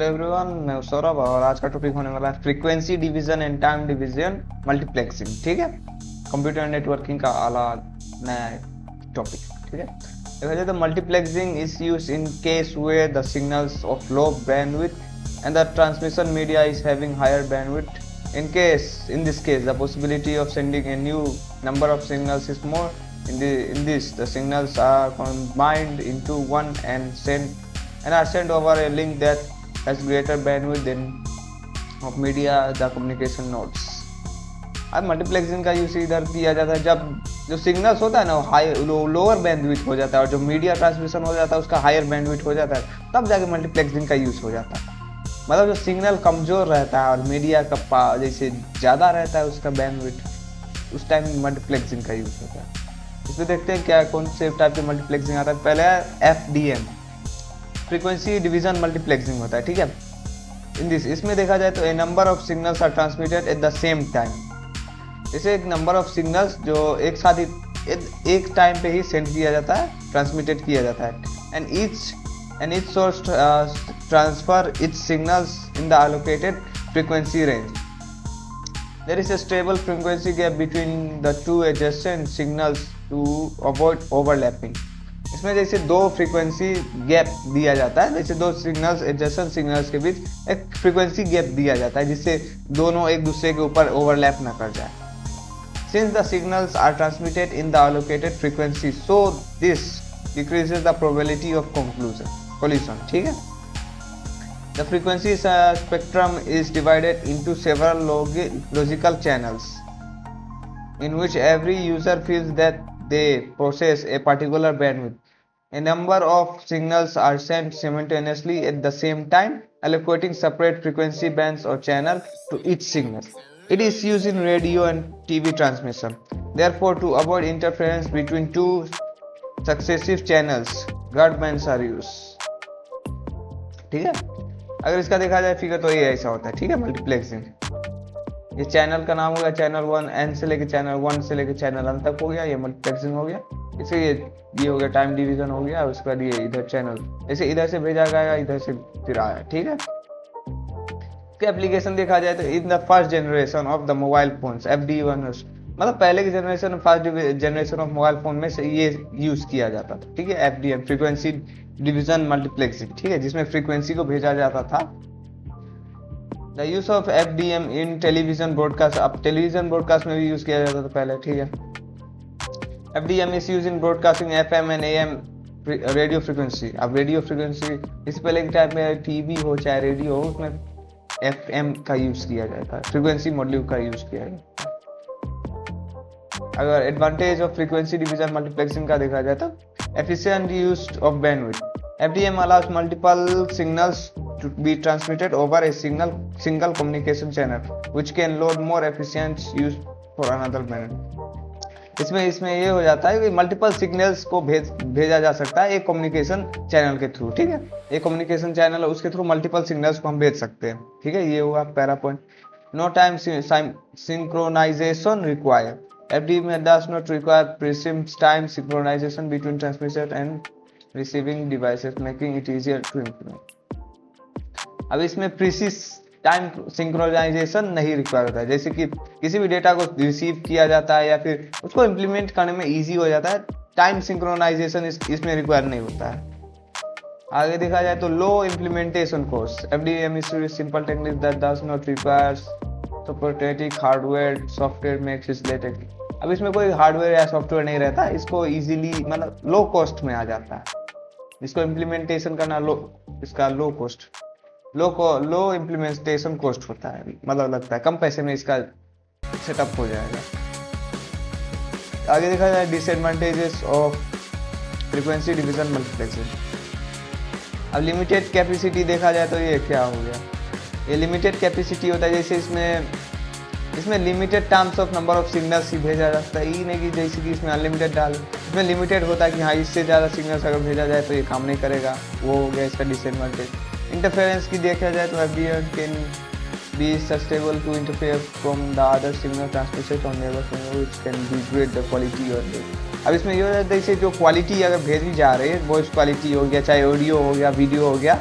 Hello everyone, मैं हूं सौरभ और आज का टॉपिक होने वाला है frequency division and time division multiplexing. ठीक है, कंप्यूटर नेटवर्किंग का आला नया टॉपिक। ठीक है, देखा जाए तो multiplexing is use in case where the signals of low bandwidth and the transmission media is having higher bandwidth. In this case the possibility of sending a new number of signals is more. In this the signals are combined into one and are sent over a link that has greater bandwidth than of media the communication nodes. अब multiplexing का use इधर किया जाता है जब जो signals होता है ना हाई लोअर बैंडविड्थ हो जाता है और जो मीडिया ट्रांसमिशन हो जाता है उसका हायर बैंडविड्थ हो जाता है, तब जाके मल्टीप्लेक्सिंग का यूज हो जाता है। मतलब जो सिग्नल कमज़ोर रहता है और मीडिया का जैसे ज़्यादा रहता है उसका बैंडविड्थ, उस टाइम मल्टीप्लेक्सिंग का यूज़ होता है। इसमें देखते हैं क्या कौन से टाइप के मल्टीप्लेक्सिंग आता है। पहले है FDM, फ्रीक्वेंसी डिवीजन मल्टीप्लेक्सिंग होता है। ठीक है, इसमें देखा जाए तो a number of signals are transmitted at the same time. जैसे एक नंबर ऑफ सिग्नल्स जो एक साथ ही एक टाइम पे ही सेंड किया जाता है, ट्रांसमिटेड किया जाता है, and each source transfer its signals in the allocated frequency range. There is a stable frequency gap between the two adjacent signals to avoid overlapping. इसमें जैसे दो फ्रीक्वेंसी गैप दिया जाता है, जैसे दो सिग्नल्स एडजेसेंट सिग्नल्स के बीच एक फ्रीक्वेंसी गैप दिया जाता है जिससे दोनों एक दूसरे के ऊपर ओवरलैप ना कर जाए। Since the signals are transmitted in the allocated frequency, so this decreases the probability of collision. ठीक है, the frequency spectrum is divided into several logical channels in which every user feels that they possess a particular bandwidth. A number of signals are sent simultaneously at the same time, allocating separate frequency bands or channel to each signal. It is used in radio and TV transmission. Therefore, to avoid interference between two successive channels, guard bands are used. ठीक है, अगर इसका देखा जाए figure तो ये ऐसा होता है। ठीक है, मल्टीप्लेक्सिंग ये चैनल का नाम हो गया, चैनल 1 N से लेके चैनल 1 से लेके चैनल N तक हो गया, ये मल्टीप्लेक्सिंग हो गया। इसे ये हो गया टाइम डिवीजन हो गया। उसके बाद ये इधर चैनल जैसे इधर से भेजा गया, इधर से फिर आया। ठीक है, इसके एप्लीकेशन देखा जाए तो in the first generation of the mobile phones FD1, मतलब पहले की generation first generation of mobile phone में से ये यूज किया जाता था। ठीक है, FDM फ्रीक्वेंसी डिवीजन मल्टीप्लेक्सिंग। ठीक है, जिसमें फ्रीक्वेंसी को भेजा जाता था। The use of FDM in television broadcast, अब टेलीविजन ब्रॉडकास्ट में भी यूज किया जाता था पहले। ठीक है, FDM is use in broadcasting FM and AM radio frequency. अब रेडियो फ्रीक्वेंसी इस पहले के टाइम में टीवी हो चाहे रेडियो हो, उसमें FM का यूज किया जाता है, फ्रीक्वेंसी मॉड्यूल का यूज किया जाता है। अगर advantage of frequency division multiplexing का देखा जाए तो efficient use of bandwidth. FDM allows multiple signals to be transmitted over a single communication channel, which can load more efficient use for another bandwidth. इसमें ये हो जाता है कि मल्टीपल सिग्नल्स को भेजा जा सकता है एक कम्युनिकेशन चैनल के थ्रू। ठीक है, एक कम्युनिकेशन चैनल है उसके थ्रू मल्टीपल सिग्नल्स को हम भेज सकते हैं। ठीक है, ये हुआ पहला point. No time synchronisation require. FDM does not require precise time synchronization between transmitter and receiving devices, making it easier to implement. अब इसमें प्रीसिस टाइम सिंक्रोनाइजेशन नहीं रिक्वायर होता है, जैसे कि किसी भी डेटा को रिसीव किया जाता है या फिर उसको इम्प्लीमेंट करने में इजी हो जाता है। टाइम सिंक्रोनाइजेशन इसमें रिक्वायर नहीं होता है। आगे देखा जाए तो low implementation cost. FDM is a simple technique that does not require sophisticated hardware software makes it LaTeX. अब इसमें कोई हार्डवेयर या सॉफ्टवेयर नहीं रहता, इसको इजीली मतलब लो कॉस्ट में आ जाता है। इसको इम्प्लीमेंटेशन करना इसका low cost low implementation cost होता है, मतलब लगता है कम पैसे में इसका सेटअप हो जाएगा। आगे देखा जाए disadvantages of frequency division multiplexing. अब लिमिटेड कैपेसिटी देखा जाए तो ये क्या हो गया, ये लिमिटेड कैपेसिटी होता है। जैसे इसमें limited terms of number of signals ही भेजा जाता है, ये नहीं कि जैसे कि इसमें अनलिमिटेड डाल, इसमें लिमिटेड होता है कि हाँ इससे ज़्यादा सिग्नल्स अगर भेजा जाए तो ये काम नहीं करेगा, वो हो गया इसका डिसएडवांटेज। इंटरफेरेंस की देखा जाए तो FDM can be susceptible to interfere from the other signal transmission on neighbour signal which can degrade the quality और अब इसमें ये हो जाता है जैसे जो क्वालिटी अगर भेजी जा रही है, वॉइस क्वालिटी हो गया, चाहे ऑडियो हो गया, वीडियो हो गया,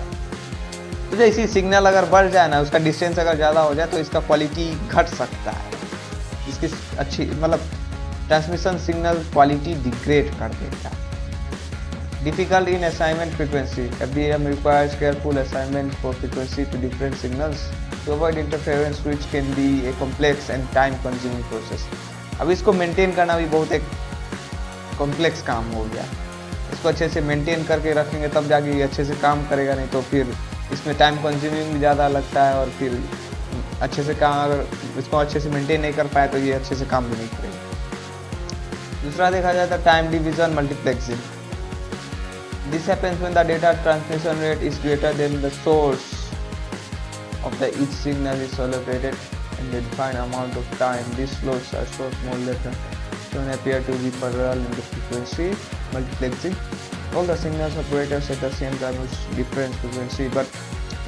तो जैसे सिग्नल अगर बढ़ जाए ना, उसका डिस्टेंस अगर ज़्यादा हो जाए तो इसका क्वालिटी घट सकता है, इसकी अच्छी मतलब ट्रांसमिशन सिग्नल क्वालिटी डिग्रेड कर देता है। Difficult in assignment frequency, FDM requires careful assignment for frequency to different signals to avoid interference which can be a complex and time consuming process। अब इसको मेंटेन करना भी बहुत एक कॉम्प्लेक्स काम हो गया, इसको अच्छे से मेंटेन करके रखेंगे तब जाके ये अच्छे से काम करेगा, नहीं तो फिर इसमें टाइम कंज्यूमिंग भी ज़्यादा लगता है और फिर अच्छे से काम अगर इसको अच्छे से मेंटेन नहीं कर पाए तो ये अच्छे से काम भी नहीं करेगा। दूसरा देखा जाए तो time division multiplexing. This happens when the data transmission rate is greater than the source of the each signal is allocated and the defined amount of time. These slots are short more later don't appear to be parallel in the frequency multiplexing. All the signals operators at the same time with different frequency, but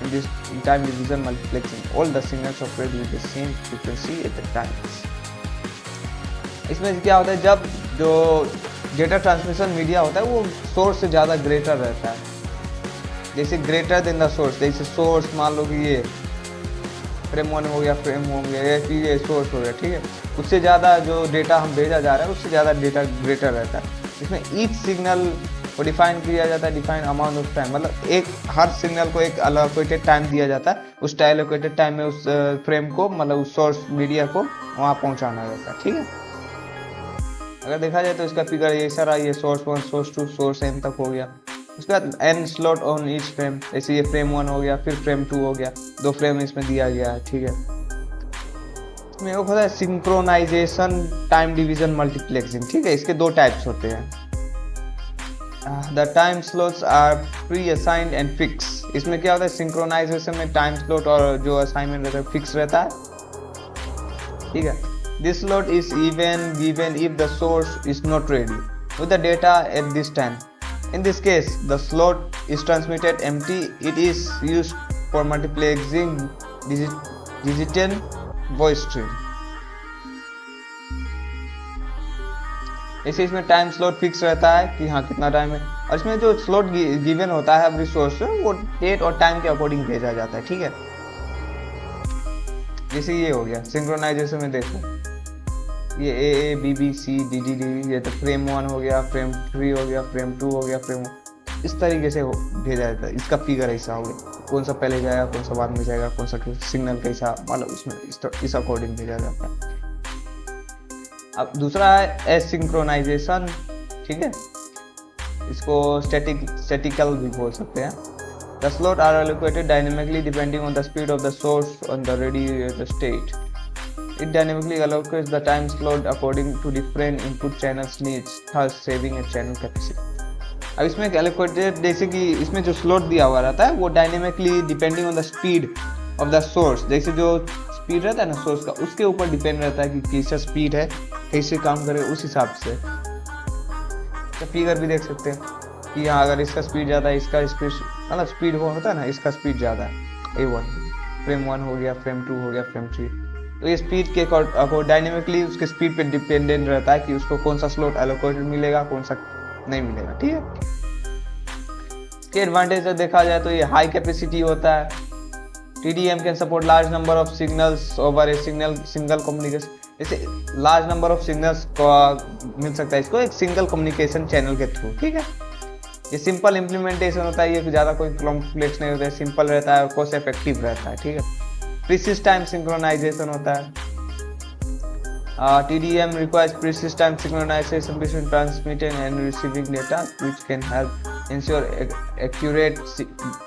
in this time division multiplexing, all the signals operate with the same frequency at the times. इसमें क्या होता है, जब जो data transmission media होता है वो source से ज़्यादा ग्रेटर रहता है, जैसे ग्रेटर देन द सोर्स, जैसे सोर्स मान लो कि ये फ्रेम 1 हो गया, फ्रेम हो गया, या फिर ये सोर्स हो गया, ठीक है, उससे ज़्यादा जो डेटा हम भेजा जा रहा है उससे ज़्यादा डेटा ग्रेटर रहता है। इसमें ईच सिग्नल को डिफाइन किया जाता है, डिफाइन अमाउंट ऑफ टाइम, मतलब एक हर सिग्नल को एक अलोकेटेड टाइम दिया जाता है, उस एलोकेटेड टाइम में उस फ्रेम को मतलब उस सोर्स मीडिया को वहाँ पहुँचाना रहता है, ठीक है। अगर देखा जाए तो इसका फिगर ऐसा रहा, ये सोर्स 1 सोर्स 2 सोर्स n तक हो गया, उसके बाद n slot on each frame, जैसे ये फ्रेम 1 हो गया, फिर फ्रेम 2 हो गया, 2 फ्रेम इसमें दिया गया है, ठीक है। इसमें वो होता है सिंक्रोनाइजेशन टाइम डिवीजन मल्टीप्लेक्सिंग, ठीक है, इसके 2 टाइप्स होते हैं। The time slots are pre assigned and fix. इसमें क्या होता है, सिंक्रोनाइजेशन में टाइम स्लॉट और जो असाइनमेंट रहता है फिक्स रहता है, ठीक है। This slot is even given if the source is not ready with the data at this time. In this case, the slot is transmitted empty. It is used for multiplexing digital voice stream. ऐसे इसमें time slot fix रहता है कि हाँ कितना time है, और इसमें जो स्लॉट गिवन होता है रिसोर्स वो डेट और टाइम के अकॉर्डिंग भेजा जाता है, ठीक है। जैसे ये हो गया सिंक्रोनाइजेशन में, देखो ये A B B C D D D, ये तो फ्रेम 1 हो गया, फ्रेम 3 हो गया, फ्रेम 2 हो गया, फ्रेम इस तरीके से भेजा जाता है। इसका फिगर ऐसा हो गया, कौन सा पहले जाएगा, कौन सा बाद में जाएगा, कौन सा सिग्नल कैसा, मतलब उसमें इस अकॉर्डिंग भेजा जाता है। अब दूसरा है एसिंक्रोनाइजेशन, ठीक है, इसको स्टैटिकल भी बोल सकते हैं। The slots are allocated dynamically depending on the speed of the source on the ready state. It dynamically allocates the time slot according to different input channels needs, thus saving a channel capacity. अब इसमें allocated जैसे कि इसमें जो slot दिया हुआ रहता है वो dynamically depending on the speed of the source, जैसे जो स्पीड रहता है ना सोर्स का, उसके ऊपर डिपेंड रहता है कि कैसा स्पीड है, कैसे काम करे, उस हिसाब से। तो फिगर भी देख सकते हैं कि हाँ अगर इसका स्पीड ज़्यादा है, इसका स्पीड मतलब स्पीड वो होता है ना, इसका स्पीड ज़्यादा है, A1 फ्रेम 1 हो गया, फ्रेम 2 हो गया, फ्रेम 3, तो ये स्पीड के डायनेमिकली उसके स्पीड पे डिपेंडेंट रहता है कि उसको कौन सा स्लॉट एलोकेटेड मिलेगा, कौन सा नहीं मिलेगा, ठीक है। इसके एडवांटेज देखा जाए तो ये हाई कैपेसिटी होता है, TDM can support large number of signals over a single communication, जैसे लार्ज नंबर ऑफ सिग्नल्स को मिल सकता है इसको एक सिंगल कम्युनिकेशन चैनल के थ्रू, ठीक है। ये सिंपल इम्प्लीमेंटेशन होता है, ये ज़्यादा कोई कॉम्प्लेक्स नहीं होता है, सिंपल रहता है और कॉस्ट इफेक्टिव रहता है, ठीक है। प्रीसिज टाइम सिंक्रोनाइजेशन होता है, TDM requires precise time synchronization between transmitting and receiving data which can help ensure accurate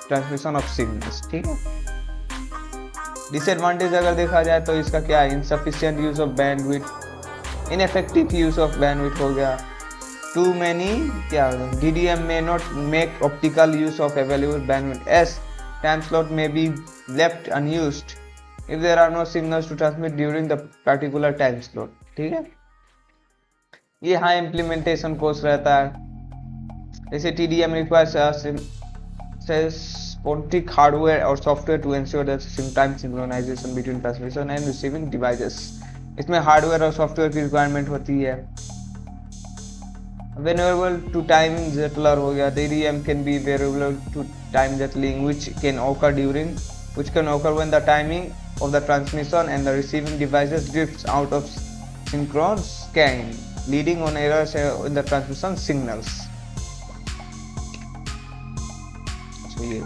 transmission of signals, ठीक है। डिसएडवांटेज अगर देखा जाए तो इसका क्या है, insufficient use of bandwidth, ineffective use of bandwidth हो गया, टू मैनी क्या DDM may not make optical use of available bandwidth as time slot may be left unused if there are no signals to transmit during the particular time slot, ठीक है। ये high implementation course रहता है, जैसे TDM requires specific hardware or software to ensure the time synchronization between transmission and receiving devices। इसमें hardware और software की requirement होती है। वेरिएबल टू टाइमिंग जेटलर हो गया, DRAM can be variable to time jittering which can occur when the timing of the transmission and the receiving devices drifts out of synchronous scan, leading on errors in the transmission signals. ये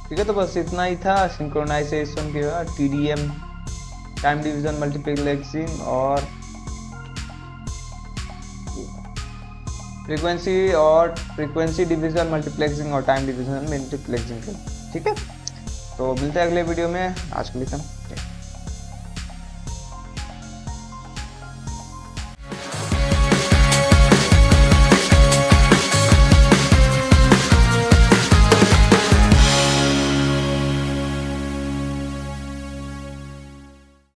ठीक है, तो बस इतना ही था synchronisation के बाद, TDM time division multiplexing और फ्रीक्वेंसी डिवीजन मल्टीप्लेक्सिंग और टाइम डिवीजन मल्टीप्लेक्सिंग के। ठीक है, तो मिलते हैं अगले वीडियो में, आज के लिए